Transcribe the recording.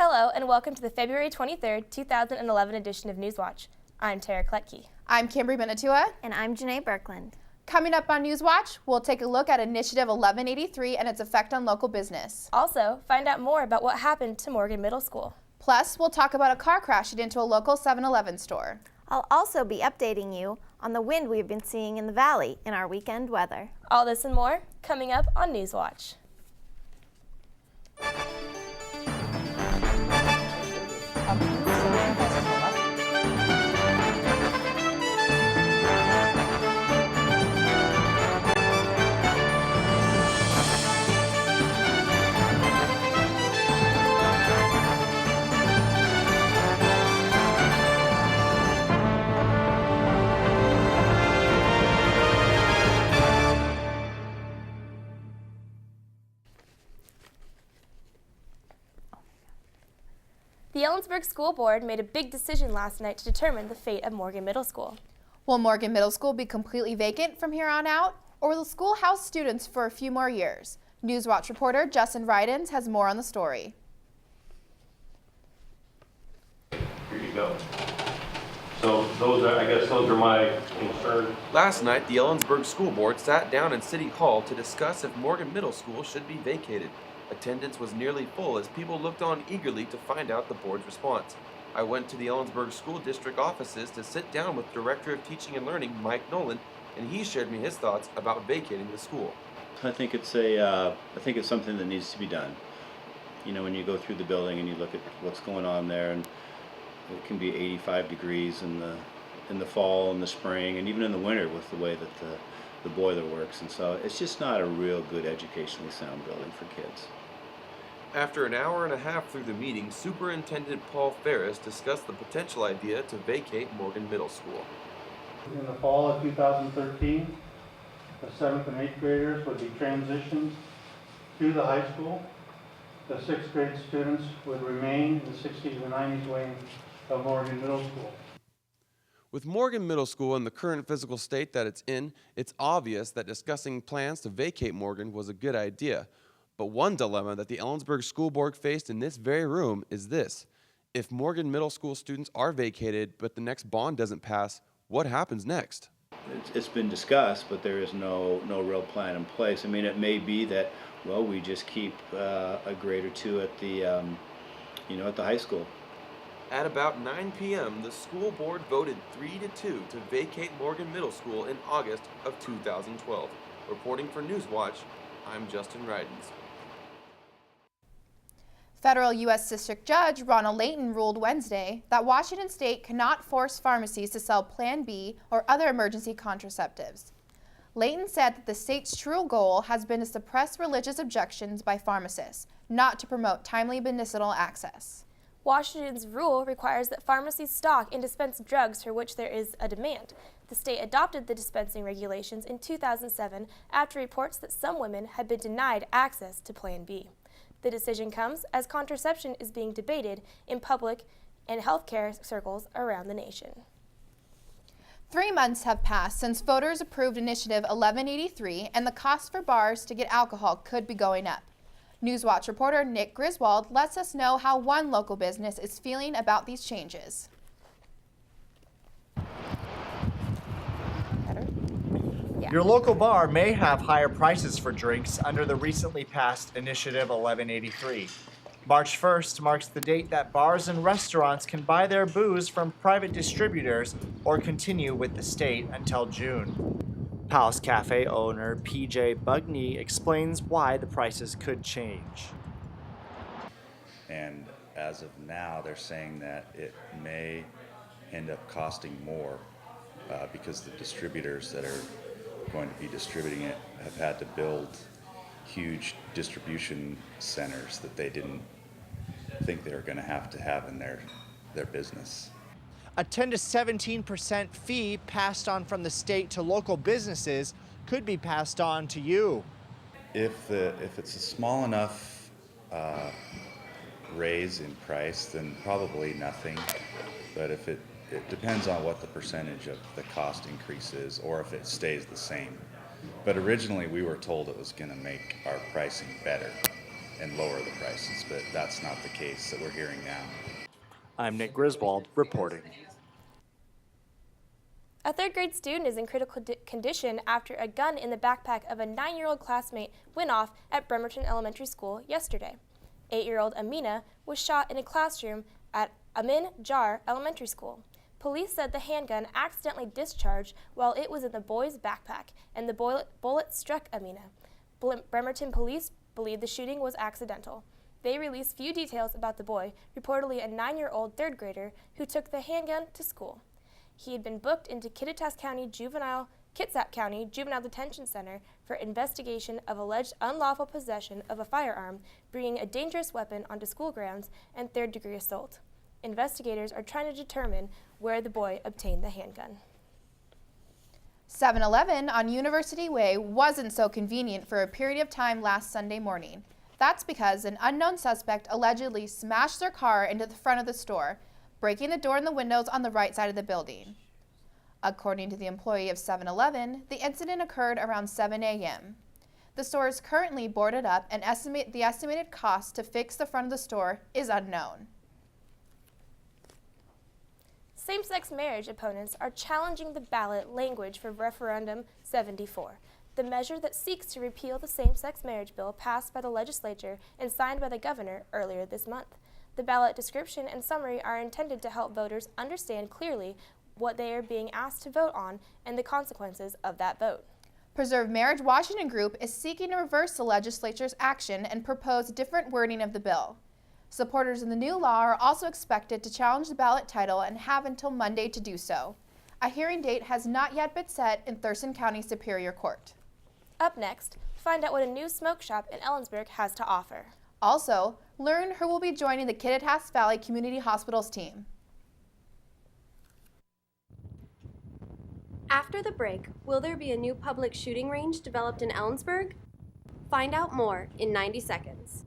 Hello and welcome to the February 23rd, 2011 edition of Newswatch. I'm Tara Kletke. I'm Kimberly Benatua. And I'm Janae Berkland. Coming up on Newswatch, we'll take a look at Initiative 1183 and its effect on local business. Also, find out more about what happened to Morgan Middle School. Plus, we'll talk about a car crashing into a local 7-Eleven store. I'll also be updating you on the wind we've been seeing in the valley in our weekend weather. All this and more coming up on Newswatch. The Ellensburg School Board made a big decision last night to determine the fate of Morgan Middle School. Will Morgan Middle School be completely vacant from here on out, or will the school house students for a few more years? Newswatch reporter Justin Rydens has more on the story. Here you go. So I guess those are my concerns. Last night, the Ellensburg School Board sat down in City Hall to discuss if Morgan Middle School should be vacated. Attendance was nearly full as people looked on eagerly to find out the board's response. I went to the Ellensburg School District offices to sit down with Director of Teaching and Learning, Mike Nolan, and he shared me his thoughts about vacating the school. I think it's something that needs to be done. You know, when you go through the building and you look at what's going on there, and it can be 85 degrees in the fall and the spring, and even in the winter with the way that the boiler works, and so it's just not a real good educationally sound building for kids. After an hour and a half through the meeting, Superintendent Paul Ferris discussed the potential idea to vacate Morgan Middle School. In the fall of 2013, the 7th and 8th graders would be transitioned to the high school. The 6th grade students would remain in the 60s and 90s wing of Morgan Middle School. With Morgan Middle School in the current physical state that it's in, it's obvious that discussing plans to vacate Morgan was a good idea. But one dilemma that the Ellensburg School Board faced in this very room is this. If Morgan Middle School students are vacated, but the next bond doesn't pass, what happens next? It's been discussed, but there is no real plan in place. I mean, it may be that, well, we just keep a grade or two at the, at the high school. At about 9 p.m., the school board voted 3-2 to vacate Morgan Middle School in August of 2012. Reporting for Newswatch, I'm Justin Rydens. Federal U.S. District Judge Ronald Layton ruled Wednesday that Washington State cannot force pharmacies to sell Plan B or other emergency contraceptives. Layton said that the state's true goal has been to suppress religious objections by pharmacists, not to promote timely medicinal access. Washington's rule requires that pharmacies stock and dispense drugs for which there is a demand. The state adopted the dispensing regulations in 2007 after reports that some women had been denied access to Plan B. The decision comes as contraception is being debated in public and healthcare circles around the nation. 3 months have passed since voters approved Initiative 1183, and the cost for bars to get alcohol could be going up. Newswatch reporter Nick Griswold lets us know how one local business is feeling about these changes. Your local bar may have higher prices for drinks under the recently passed Initiative 1183. March 1st marks the date that bars and restaurants can buy their booze from private distributors or continue with the state until June. Palace Cafe owner PJ Bugney explains why the prices could change. And as of now, they're saying that it may end up costing more because the distributors that are going to be distributing it have had to build huge distribution centers that they didn't think they were going to have in their business. A 10 to 17% fee passed on from the state to local businesses could be passed on to you. If it's a small enough raise in price, then probably nothing. But if it depends on what the percentage of the cost increase is, or if it stays the same. But originally we were told it was going to make our pricing better, and lower the prices, but that's not the case that we're hearing now. I'm Nick Griswold reporting. A third grade student is in critical condition after a gun in the backpack of a 9-year-old classmate went off at Bremerton Elementary School yesterday. 8-year-old Amina was shot in a classroom at Amin Jar Elementary School. Police said the handgun accidentally discharged while it was in the boy's backpack, and the bullet struck Amina. Bremerton police believe the shooting was accidental. They released few details about the boy, reportedly a 9-year-old third grader who took the handgun to school. He had been booked into Kitsap County Juvenile Detention Center for investigation of alleged unlawful possession of a firearm, bringing a dangerous weapon onto school grounds, and third-degree assault. Investigators are trying to determine where the boy obtained the handgun. 7-Eleven on University Way wasn't so convenient for a period of time last Sunday morning. That's because an unknown suspect allegedly smashed their car into the front of the store, breaking the door and the windows on the right side of the building. According to the employee of 7-Eleven, the incident occurred around 7 a.m. The store is currently boarded up, and the estimated cost to fix the front of the store is unknown. Same-sex marriage opponents are challenging the ballot language for Referendum 74, the measure that seeks to repeal the same-sex marriage bill passed by the legislature and signed by the governor earlier this month. The ballot description and summary are intended to help voters understand clearly what they are being asked to vote on and the consequences of that vote. Preserve Marriage Washington Group is seeking to reverse the legislature's action and propose different wording of the bill. Supporters of the new law are also expected to challenge the ballot title and have until Monday to do so. A hearing date has not yet been set in Thurston County Superior Court. Up next, find out what a new smoke shop in Ellensburg has to offer. Also, learn who will be joining the Kittitas Valley Community Hospitals team. After the break, will there be a new public shooting range developed in Ellensburg? Find out more in 90 seconds.